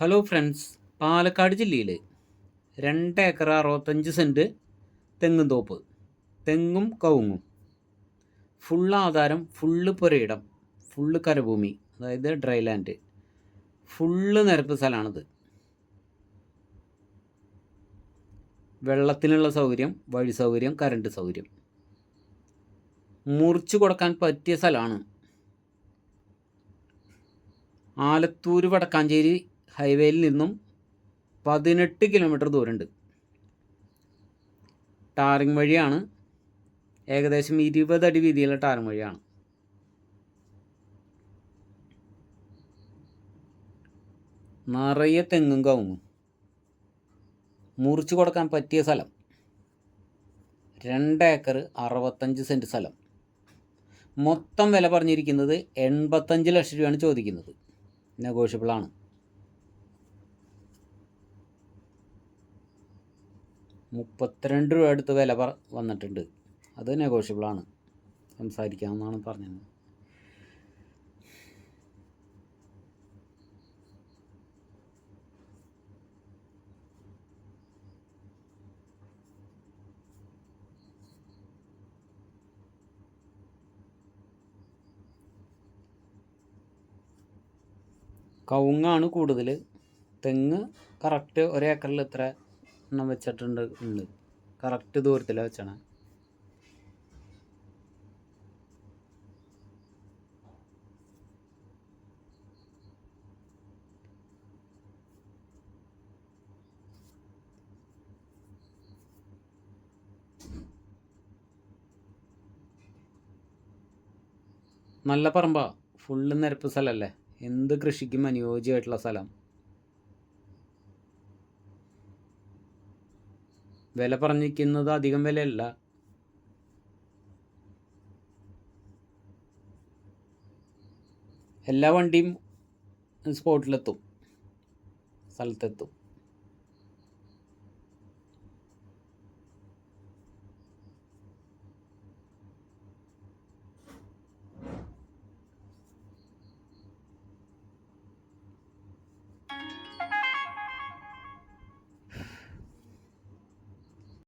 Hello friends, Palakkad ജില്ലയിൽ 2 acre 65 cent തെങ്ങും തോപ്പ്, തെങ്ങും കവുങ്ങും, ഫുള്ള് ആധാരം, ഫുള്ള് പുരയിടം, ഫുള്ള് കരഭൂമി, അതായത് ഡ്രൈ ലാൻഡ്, ഫുള്ള് നിരപ്പ് സ്ഥലമാണിത്. വെള്ളത്തിനുള്ള സൗകര്യം, വഴി സൗകര്യം, കറണ്ട് സൗകര്യം, മുറിച്ച് കൊടുക്കാൻ പറ്റിയ സ്ഥലമാണ്. ആലത്തൂർ വടക്കാഞ്ചേരി ഹൈവേയിൽ നിന്നും 18 കിലോമീറ്റർ ദൂരമുണ്ട്. ടാറിങ് വഴിയാണ്, ഏകദേശം 20 അടി വീതിയുള്ള ടാറിങ് വഴിയാണ്. നിറയെ തെങ്ങും കവുങ്ങും, മുറിച്ച് കൊടുക്കാൻ പറ്റിയ സ്ഥലം. 2 ഏക്കർ 65 സെൻറ്റ് സ്ഥലം. മൊത്തം വില പറഞ്ഞിരിക്കുന്നത് 85 ലക്ഷം രൂപയാണ് ചോദിക്കുന്നത്. നെഗോഷ്യബിളാണ്. 32 രൂപ അടുത്ത് വില വന്നിട്ടുണ്ട്. അത് നെഗോഷ്യബിളാണ്, സംസാരിക്കാമെന്നാണ് പറഞ്ഞത്. കവുങ്ങാണ് കൂടുതൽ. തെങ്ങ് കറക്റ്റ് 1 ഏക്കറിൽ എത്ര എണ്ണം വെച്ചിട്ടുണ്ട് ഉണ്ട്, കറക്റ്റ് ദൂരത്തിലാണ് വെച്ചാണ്. നല്ല പറമ്പാ, ഫുള്ള് നിരപ്പ് സ്ഥലമല്ലേ, എന്ത് കൃഷിക്കും അനുയോജ്യമായിട്ടുള്ള സ്ഥലം. വില പറഞ്ഞിരിക്കുന്നത് അധികം വിലയല്ല. എല്ലാ വണ്ടിയും സ്പോട്ടിലെത്തും, സ്ഥലത്തെത്തും.